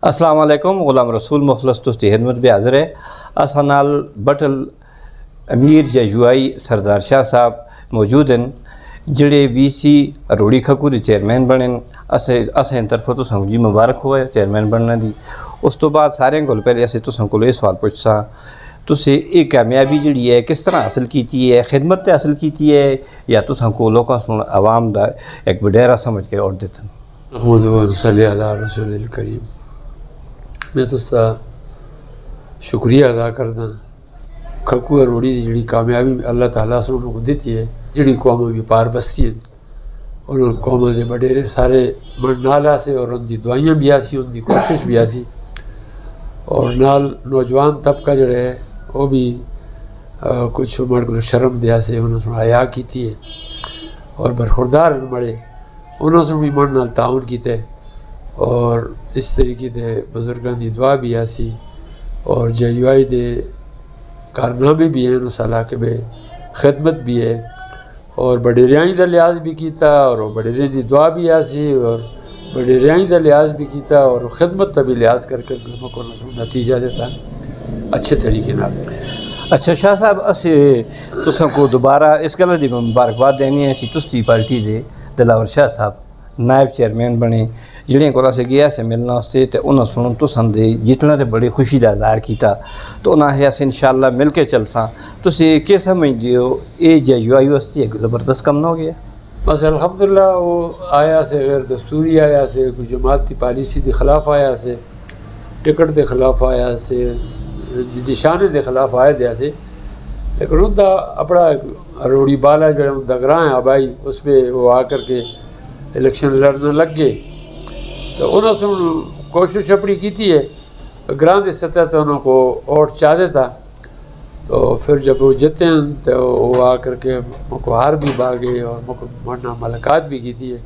السلام علیکم غلام رسول مخلص تستی خدمت بھی حاضر ہے اسنال بٹل امیر ججوائی سردار شاہ صاحب موجود ہیں جڑے بی سی روڑی کھکو دی چیئرمین بنن اسیں طرف تو سنگ جی مبارک ہوئے چیئرمین بننا دی. اس تو بعد سارے گل پہلے اسے تو سن کو یہ سوال پوچھسا تسی یہ کامیابی جڑی ہے کس طرح حاصل کیتی ہے, خدمت تے حاصل کیتی ہے یا تو سن کو لوکاں سن عوام دا ایک وڈیرا سمجھ کے اور دیتن. محمد صلی اللہ علیہ رسول الکریم. میں تو اس کا شکریہ ادا کردا کھکو روڑی دی جڑی کامیابی اللہ تعالیٰ سے انہوں کو دیتی ہے جڑی قوم بھی پار بستی ہیں انہوں قوم دے بڑے سارے من نالا سے اور ان دی دعائیاں بھی آسی ان دی کوشش بھی آسی اور نال نوجوان طبقہ جڑے ہے وہ بھی کچھ مڑ شرم دیا سے انہوں نے حیا کیتی ہے اور برخوردار بڑے انہوں سے بھی من نال تعاون کیتے اور اس طریقے سے بزرگان دی دعا بھی آسی اور جیوائی دے کارنامے بھی ہیں اس علاقے میں خدمت بھی ہے اور بڑیریاں دا لحاظ بھی کیتا اور بڑیریاں دی دعا بھی آسی اور بڑیریاں دا لحاظ بھی کیتا اور خدمت تا بھی لحاظ کر کو نتیجہ دیتا اچھے طریقے نال. اچھا شاہ صاحب اسی تساں کو دوبارہ اس گل دی مبارکباد دینی ہے کہ تستی پارٹی دے دلاور شاہ صاحب نائب چیئرمین بنے جڑے کو سے گیا سے ملنا واسطے تے انہاں سنوں تساں دے جتنا تے بڑی خوشی دا اظہار کیتا تو انہاں ہے اس انشاءاللہ مل کے چلساں تسی کی سمجھدے ہو اے جیوائی واسطے ایک زبردست کم نہ ہو گیا؟ بس الحمدللہ وہ آیا سے غیر دستوری آیا سے کوئی جماعتی پالیسی دے خلاف آیا سے ٹکٹ دے خلاف آیا سے نشانے دے خلاف آیا دیا سے لیکن ان دا اپنا روڑی بالا جڑے ان دا گراں آبائی اس پہ وہ آ کر کے الیکشن لڑنے لگ گئے تو انہوں سے کوشش اپنی کیتی ہے تو گراں دے سطح تو انہوں کو ووٹ چاہ دیتا تو پھر جب وہ جتے ہیں تو وہ آ کر کے مو کو ہار بھی باغے اور مو کو مرنا ملاقات بھی کیتی ہے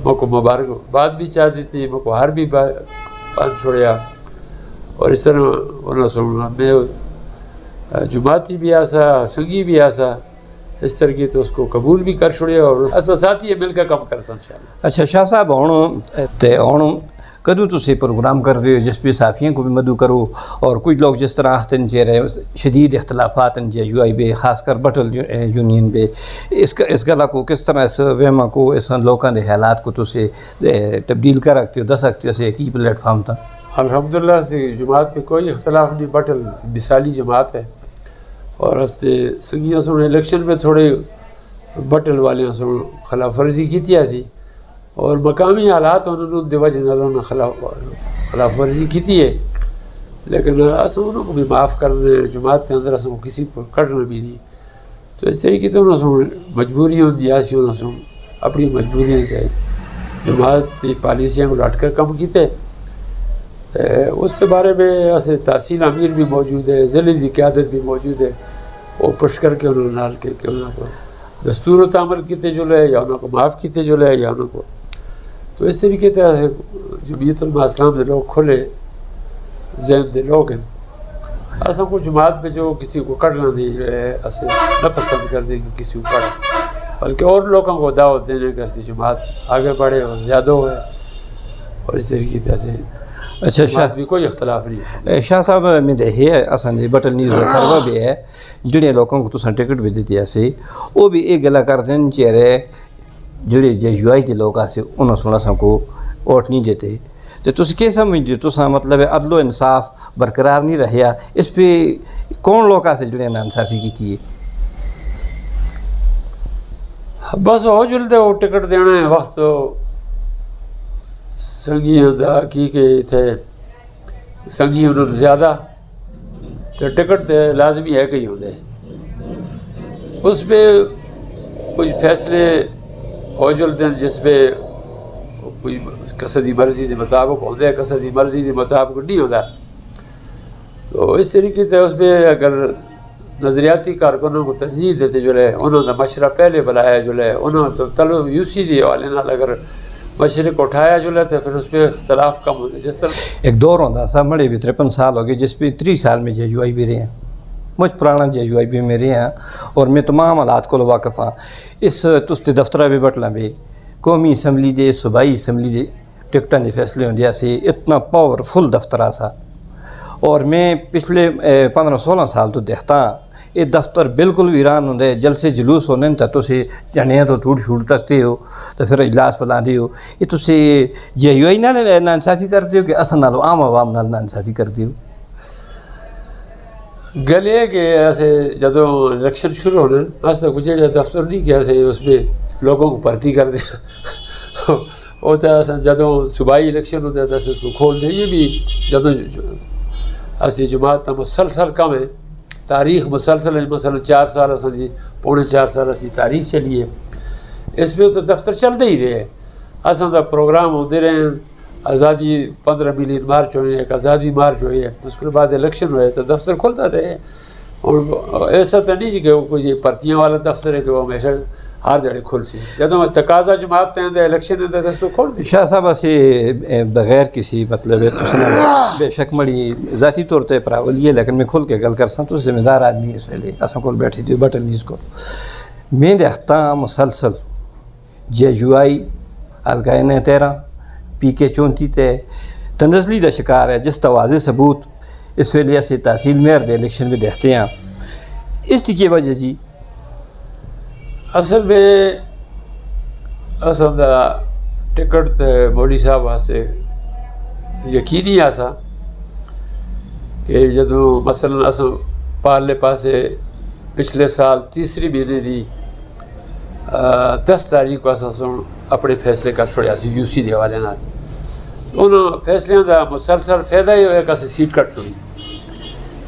مو کو مبارکباد بھی چاہ دیتی مو کو ہار بھی پان چھوڑیا اور اس طرح انہوں سے میں جماعتی بھی آسا سنگی بھی آسا اس طریقے تو اس کو قبول بھی کر چھوڑے اور ایسا ساتھی مل کے کم کر سن انشاءاللہ. اچھا شاہ صاحب ہوں کدو تسی پروگرام کر رہے ہو جس پہ صحافیوں کو بھی مدعو کرو اور کچھ لوگ جس طرح آخر چہرے شدید اختلافات جیوائی بے خاص کر بٹل یونین بے اس گلا کو کس طرح اس وہمہ کو اس لوگوں کے حالات کو تسی تبدیل کر رکھتے ہو دس سکتے ہو اسے کی پلیٹ فارم تھا؟ الحمدللہ سے جماعت پہ کوئی اختلاف نہیں بٹل مثالی جماعت ہے اور ہستے سنگیاں سن الیکشن میں تھوڑے بٹل والے سن خلاف ورزی کی تھی اور مقامی حالات انہوں نے وجہ انہوں نے خلاف ورزی کی ہے لیکن اصل انہوں کو بھی معاف کرنے جماعت کے اندر اصل کسی کو کرنا بھی نہیں تو اس طریقے سے انہوں سن مجبوریاں دی آسی انہوں سن اپنی مجبوریاں سے جماعت کی پالیسیاں کو لٹ کر کم کیتے اس سے بارے میں ایسے تحصیل امیر بھی موجود ہے ضلع کی قیادت بھی موجود ہے وہ پش کر کے انہوں نے نال کے کہ انہوں کو دستور و تعمل کیتے جو لے یا انہوں کو معاف کیتے جو لے یا انہوں کو تو اس طریقے سے جمعیت علماء اسلام دے لوگ کھلے ذہن دے لوگ ہیں ایسا کو جماعت میں جو کسی کو کرنا نہیں رہے ایسے نہ پسند کر دیں کہ کسی کو پڑھے بلکہ اور لوگوں کو دعوت دینے کا ایسی جماعت آگے بڑھے اور زیادہ ہوئے اور اس طریقے سے اچھا شاہ بھی کوئی اختلاف نہیں ہے. شاہ صاحب میں دیکھے اصل بٹل نیوز کا سروا بھی ہے جڑے لوگوں کو تساں ٹکٹ بھی دیتی ایسے وہ بھی یہ گلا کرتے ہیں چہرے جڑے جیوائی کے لوگ آسے انہوں سونا سا کو ووٹ نہیں دیتے تو تسی کی سمجھتے ہو تساں مطلب عدل و انصاف برقرار نہیں رہیا اس پہ کون لوگ آسے جڑے نا انصافی کی تھی؟ بس ہو جلدے وہ ٹکٹ دینا ہے وقت سنگیاں دا کی کہ تھے سنگی انہوں نے زیادہ تو ٹکٹ تے لازمی ہے کہ ہی ہوندے اس پہ کچھ فیصلے ہو جلتے ہیں جس پہ کوئی قصدی مرضی کے مطابق ہوتا ہے قصدی مرضی کے مطابق نہیں ہوتا تو اس طریقے سے اس پہ اگر نظریاتی کارکنوں کو ترجیح دیتے جو لے انہوں نے مشورہ پہلے بلایا جو لے انہوں تو چلو یو سی دی والے نال اگر مشرے کو اٹھایا جو لیتے پھر اس پہ اختلاف کم ہوتے جس طرح ایک دور ہوتا سا بڑے بھی 53 سال ہو گئے جس پہ 30 سال میں جیوائی بھی رہے ہیں مجھ پرانا جیوائی بھی میرے ہیں اور میں تمام حالات کو واقف ہاں اس تستے دفترہ بھی بٹلا بھی قومی اسمبلی دے صوبائی اسمبلی دے ٹکٹاں دے فیصلے ہوندے سی اتنا پاورفل دفتر آسا اور میں پچھلے 15-16 سال تو دیکھتا یہ دفتر بالکل ویران ہوندے جلسے جلوس ہونے تو تسی جانے تو ٹوٹ چھوٹ رکھتے ہو تو پھر اجلاس بلا دی ہو یہ تسی جے یو آئی نا انصافی کرتے ہو کہ اصل نالو عام عوام نال نا انصافی کرتے ہو؟ گل یہ کہ ایسے جدوں الیکشن شروع ہونے ایسا کچھ دفتر نہیں کہ ایسے اس میں لوگوں کو بھرتی کر دیں ہوتا ہے ایسا جدوں صوبائی الیکشن ہوتا ہے تو اس کو کھول دیں. یہ بھی جدوں ایسی جماعت مسلسل کم ہے تاریخ مسلسل ہے مثلا 4 سال اصل جی 4.5 سال اسی تاریخ چلی ہے اس میں تو دفتر چلتے ہی رہے اصل کا پروگرام ہوتے رہے ہیں. آزادی 15 ملین مارچ ہوئے ایک آزادی مارچ ہوئی ہے اس کے بعد الیکشن ہوئے تو دفتر کھلتا رہے اور ایسا تو نہیں کہ وہ کوئی پرتیاں والا دفتر ہے کہ وہ ہمیشہ ہر جڑے کھل سی جدوں تقاضا جماعت ہیں الیکشن ہے تو دفتر کھول دیں. شاہ صاحب اسی بغیر کسی مطلب بے شک مڑی ذاتی طور تے پراولی ہے لیکن میں کھل کے گل کرساں تو ذمہ دار آدمی اس ویلے اساں کول بیٹھی تھی بٹل نیوز کو میں دیکھتا مسلسل جے یو آئی الگائن 13 پی کے 34 تے تنزلی دا شکار ہے جس توازے ثبوت اس ویلے سے تحصیل مہر دے الیکشن میں دیکھتے ہیں اس کی وجہ جی اصل میں اصل دا ٹکٹ تے مولی صاحب واسطے یقینی آسا کہ جدوں مثلا اصل پارلے پاسے پچھلے سال 3 مہینے دی 10 تاریخ کو اصل اپنے فیصلے کر چھوڑیا سی یو سی دے حوالے نال انہوں فیصلوں کا مسلسل فائدہ ہی ہوا کہ اسی سیٹ کٹ چھوڑی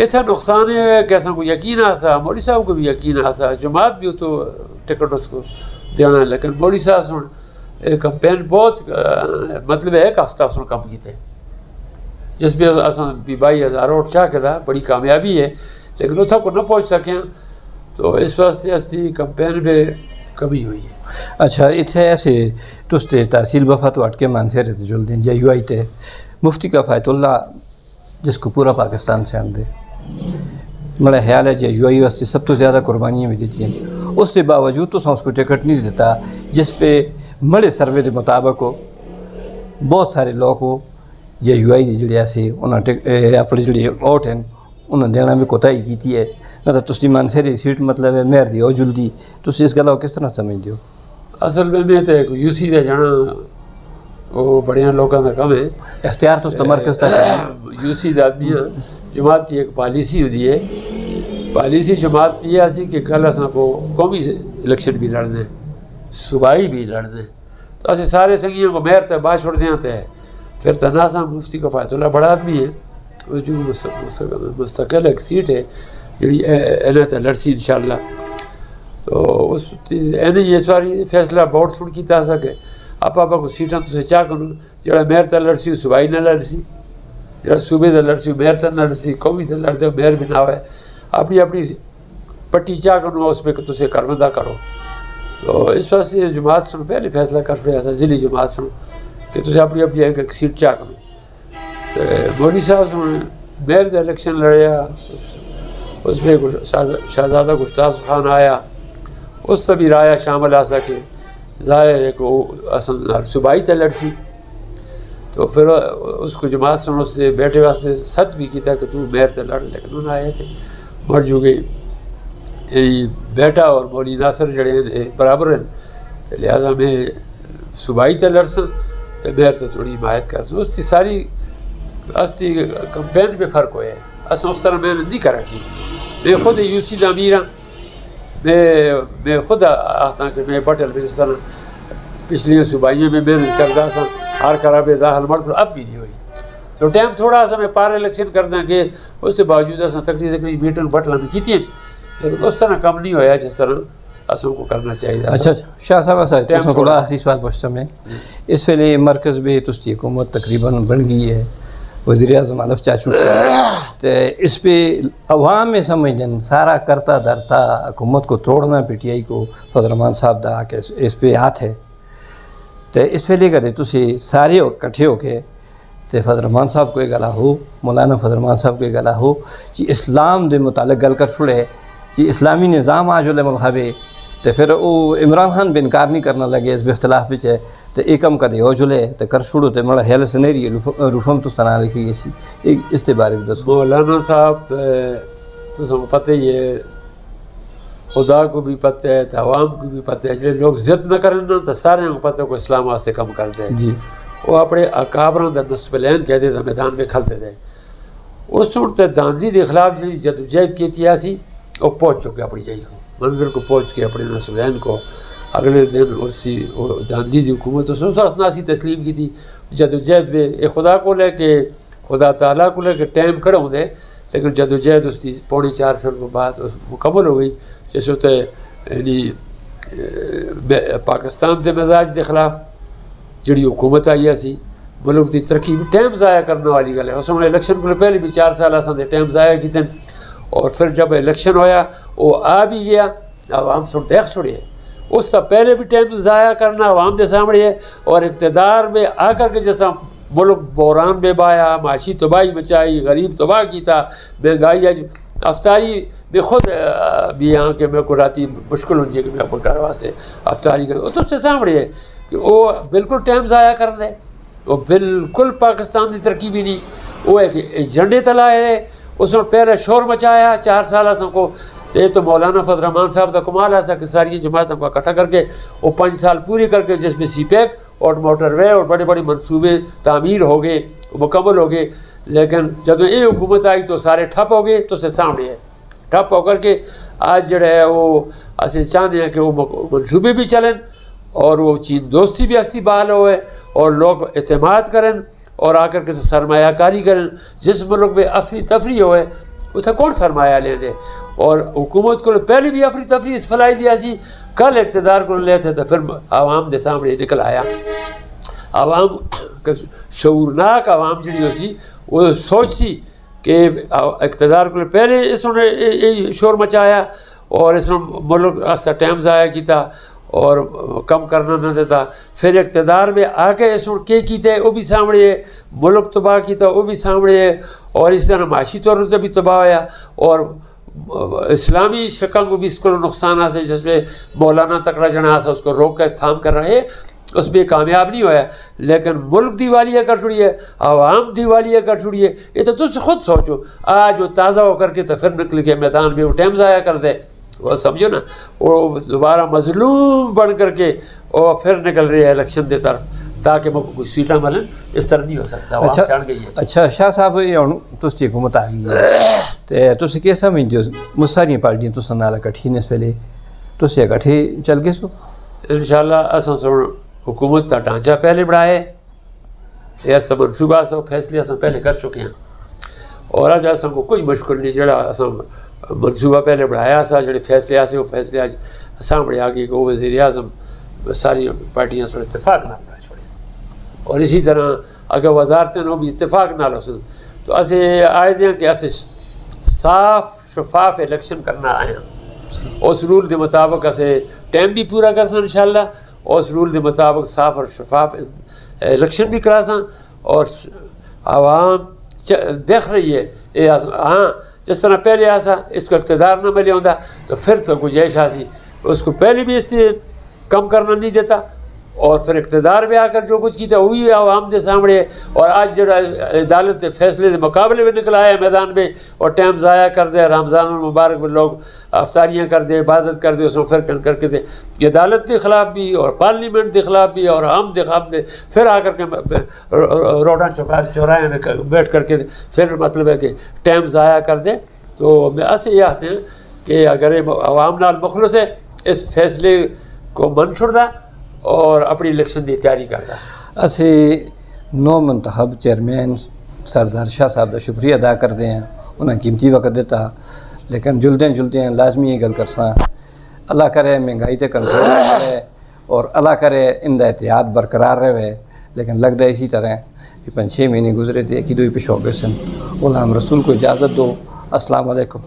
اتنا نقصان یہ ہوا کہ اصل کو یقین آسا مولی صاحب کو بھی یقین آسا جماعت بھی تو ٹکٹ اس کو دینا ہے لیکن مولی صاحب سن کمپین بہت مطلب ایک ہفتہ سن کم کیتے جس میں اصل 22,000 ووٹ چاہ کے تھا بڑی کامیابی ہے لیکن اتنا کو نہ پہنچ سکیں تو اس واسطے اسی کمپین میں کمی ہوئی ہے. اچھا اتنے ایسے تستے تحصیل وفا تو اٹکے مانسے رہتے جل دیں جے یو آئی تے مفتی کفایت اللہ جس کو پورا پاکستان سے آن دے میرا خیال ہے جے یو آئی واسطے سب تو زیادہ قربانیاں بھی دیتی ہیں اس کے باوجود تو اس کو ٹکٹ نہیں دیتا جس پہ بڑے سروے کے مطابق ہو بہت سارے لوگ ہو جے یو آئی جڑے ایسے انہیں اپنے جڑے ووٹ ہیں انہیں دینا بھی کوتاہی کیتی ہے نہ تو تسی مانسے سیٹ مطلب ہے مہر دی ہو جلدی تسی اس گل کو کس طرح سمجھ دیو؟ اصل میں تو یو سی دے جانا وہ بڑے لوگوں کا کم ہے اختیار تو مرکز تک یو سی آدمی جماعت کی ایک پالیسی ہوتی ہے پالیسی جماعت یہ ایسی کہ کل اصل کو قومی الیکشن بھی لڑنے صوبائی بھی لڑنے تو اصل سارے سنگیوں کو مہر تے باہر چھوڑ دیا تے پھر تناسا مفتی کفایت اللہ بڑا آدمی ہے وہ جو مستقل ایک سیٹ ہے جڑی انہیں تے لڑسی انشاءاللہ تو اس یہ ساری فیصلہ بورڈ سن کیتا سکے آپ کو سیٹاں تو چاہ کروں جڑا مہر تے لڑسی صوبائی نہ لڑسی جڑا صوبے تے لڑسی مہر تے نہ لڑسی قومی تے لڑتے مہر بھی نہ ہوئے اپنی اپنی پٹی چاہ کروں اس پہ تُسے کروندہ کرو تو اس واسطے جماعت سن پہلے فیصلہ کر رہے ایسا ضلعی جماعت سن کہ تُسے اپنی اپنی ایک سیٹ چاہ کروں مولی صاحب سن مہر دے الیکشن لڑیا اس میں شہزادہ گشتاذ خان آیا اس سے بھی رائے شامل آ سکے ظاہر ہے کہ وہ اصل صوبائی تے لڑسی تو پھر اس کو جماعت سن اس سے بیٹے واسطے ست بھی کیتا کہ تو مہر تے لڑ لیکن انہوں نے آیا کہ مر جو گئی بیٹا اور مولی ناصر جڑے ہیں برابر ہیں تو لہٰذا میں صوبائی تے لڑساں تو مہر تے تھوڑی حمایت کرساں اس کی ساری اصلی کمپین پہ فرق ہویا ہے اصل اس طرح میں نے نہیں کر رکھی میں خود یو سی دا امیر ہوں میں خود آتا کہ میں بٹل میں جس طرح پچھلی صوبائیوں میں محنت کرتا سا ہر کرابے داخل مر اب بھی نہیں ہوئی تو ٹائم تھوڑا سا میں پارے الیکشن کرنا کہ اس سے باوجود اصل تقریباً میٹنگ بٹل میں کی لیکن اس طرح کم نہیں ہویا جس طرح اصل کو کرنا چاہیے. اچھا شاہ صاحب کو آخری سوال پوچھتا میں اس ویلے مرکز بھی تستی حکومت تقریباً بن گئی ہے وزیر اعظم علف چاچو تو اس پہ عوام میں سمجھن سارا کرتا درتا حکومت کو توڑنا پی ٹی آئی کو فضل الرحمان صاحب دا کہ اس پہ ہاتھ ہے تو اس ویلے کدے تسی سارے کٹھے ہو کے تو فضل الرحمان صاحب کو یہ گلا ہو مولانا فضل الرحمان صاحب کو یہ گلا ہو کہ اسلام دے متعلق گل کر چھڑے کہ اسلامی نظام آج ملخبے تو پھر وہ عمران خان بھی انکار نہیں کرنا لگے اس بھی اختلاف ہے تو ایک کم کدے ہو جلے تو کر چھوڑو تو مڑا ہیل سنیری روفم تو سنا لکھی سی ایک اس کے بارے میں دسو. مولانا صاحب تو پتہ ہی ہے خدا کو بھی پتہ ہے تو عوام کو بھی پتہ ہے جڑے لوگ ضد نہ کریں نا تو سارے کو پتہ کو اسلام واسطے کم کر دے. جی وہ اپنے اکابراں دا نسبلین کہتے تھے میدان میں کھلتے تھے. اس وقت داندھی کے خلاف جی جدوجہد کی تھی سی وہ پہنچ چکے اپنی جگہ کو منظر کو پہنچ کے اپنے نسبلین کو اگلے دن اسی داندھی کی حکومت اس وقت ناسی تسلیم کی تھی جدوجہد میں یہ خدا کو لے کے خدا تعالیٰ کو لے کے ٹائم کھڑے ہوں دے لیکن جدوجہد اس کی 4.5 سال کے بعد مکمل ہو گئی. جس وقت یعنی پاکستان کے مزاج کے خلاف جڑی حکومت آئی سی ملک کی ترقی بھی ٹائم ضائع کرنے والی گل ہے. اس نے الیکشن کو پہلے بھی 4 سال اصل ٹائم ضائع کیتے اور پھر جب الیکشن ہویا وہ آ بھی گیا عوام سن دیکھ چھوڑے. اس سے پہلے بھی ٹائم ضائع کرنا عوام کے سامنے ہے اور اقتدار میں آ کر کے جیسا ملک بحران میں بایا معاشی تباہی مچائی غریب تباہ کیتا مہنگائی افطاری میں خود بھی یہاں کے میرے کو راتی مشکل ہوں کہ میں اپنے گھر واسطے افطاری کروں تو اس سے سامنے ہے کہ وہ بالکل ٹائم ضائع کر دے. وہ بالکل پاکستان کی ترقی بھی نہیں وہ ایک ایجنڈے تلائے ہے. اس نے پہلے شور مچایا 4 سال اساں کو تو مولانا فضل الرحمان صاحب کا کمال ایسا کہ ساری جماعتوں کو اکٹھا کر کے وہ 5 سال پوری کر کے جس میں سی پیک اور موٹر وے اور بڑے بڑے منصوبے تعمیر ہو گئے مکمل ہو گئے. لیکن جب یہ حکومت آئی تو سارے ٹھپ ہو گئے. تو سے سامنے ہے ٹھپ ہو کر کے آج جڑا ہے وہ اسے چاہتے ہیں کہ وہ منصوبے بھی چلیں اور وہ چین دوستی بھی ہستی بحال ہوئے اور لوگ اعتماد کریں اور آ کر کے سرمایہ کاری کریں. جس ملک میں افری تفری ہوئے اتنا کون سرمایہ لے دے اور حکومت کو پہلے بھی افری تفری اس فلائی دیا سی کل اقتدار کو لیتے تو پھر عوام کے سامنے نکل آیا. عوام شعورناک عوام جڑی ہو سی وہ سوچ سی کہ اقتدار کو پہلے اس نے شور مچایا اور اس نے ملک راستہ ٹائم ضائع کیتا اور کم کرنا نہ دیتا. پھر اقتدار میں آ کے اس نے کیا کیتے وہ بھی سامنے ہے ملک تباہ کیتا وہ بھی سامنے ہے اور اس طرح معاشی طور سے بھی تباہ ہوا اور اسلامی شکل کو بھی اس کو نقصان آ سے جس میں مولانا تکڑا جنا آسا اس کو روک کر تھام کر رہے اس میں کامیاب نہیں ہوا. لیکن ملک دیوالیہ کر چھوڑی ہے عوام دیوالیہ کر چھوڑی ہے. یہ تو تجھ خود سوچو آج وہ تازہ ہو کر کے تو پھر نکل کے میدان میں وہ ٹائم ضائع کر دے. وہ سمجھو نا وہ دوبارہ مظلوم بن کر کے اور پھر نکل رہی ہے الیکشن کی طرف تاکہ وہ کوئی سیٹاں ملیں. اس طرح نہیں ہو سکتا. اچھا شاہ صاحب یہ ہوں تھی حکومت آ گئی ہے تو تھی کیا سمجھتے ہو ساری پارٹیاں تو نال کٹھی نے اس ویلے تھی اکٹھے چل گئے سو انشاءاللہ اصل سن حکومت کا ڈھانچہ پہلے بڑھائے یہ سب منصوبہ سو فیصلے اصل پہلے کر چکے ہیں اور اج اصل کو کوئی مشکل نہیں جڑا اصل منصوبہ پہلے بڑھایا سا جڑے فیصلے آسے وہ فیصلے آج سامنے آ گئے کہ وہ وزیر اعظم ساری پارٹیاں سو اتفاق نہ بنا چھوڑے اور اسی طرح اگر وزارتیں وہ بھی اتفاق نہ لو سن تو اسے آئے دیں کہ اسے صاف شفاف الیکشن کرنا آئے ہیں. اس رول کے مطابق اسے ٹائم بھی پورا کر سن انشاءاللہ اس رول کے مطابق صاف اور شفاف الیکشن بھی کرا سن اور عوام دیکھ رہی ہے یہ ہاں جس طرح پہلے آسا اس کو اقتدار نہ ملے ہوتا تو پھر تو گنجائش آسی اس کو پہلے بھی اس سے کم کرنا نہیں دیتا اور پھر اقتدار میں آ کر جو کچھ کیتا وہی عوام کے سامنے اور آج جڑا عدالت کے فیصلے کے مقابلے میں نکل آیا میدان میں اور ٹائم ضائع کر دے. رمضان المبارک میں لوگ افطاریاں کر دے عبادت کر دے اس میں پھر کر کے دے عدالت کے خلاف بھی اور پارلیمنٹ کے خلاف بھی اور عام کے خلاف دے پھر آ کر کے روڈاں چوراہے میں بیٹھ کر کے پھر مطلب ہے کہ ٹائم ضائع کر دے. تو میں ایسے یہ آتے ہیں کہ اگر عوام نال مخلص ہے اس فیصلے کو من چھڑدا اور اپنی الیکشن کی تیاری کرتا. اسی نو منتخب چیئرمین سردار شاہ صاحب کا شکریہ ادا کرتے ہیں انہیں قیمتی وقت دیتا لیکن جلدیں لازمی یہ گل کرساں اللہ کرے مہنگائی تے کنٹرول کرے اور اللہ کرے ان کا احتیاط برقرار رہے. لیکن لگتا ہے اسی طرح 5-6 مہینے گزرے تھے ایک ہی دو پیش ہو گئے سن. غلام رسول کو اجازت دو. السلام علیکم.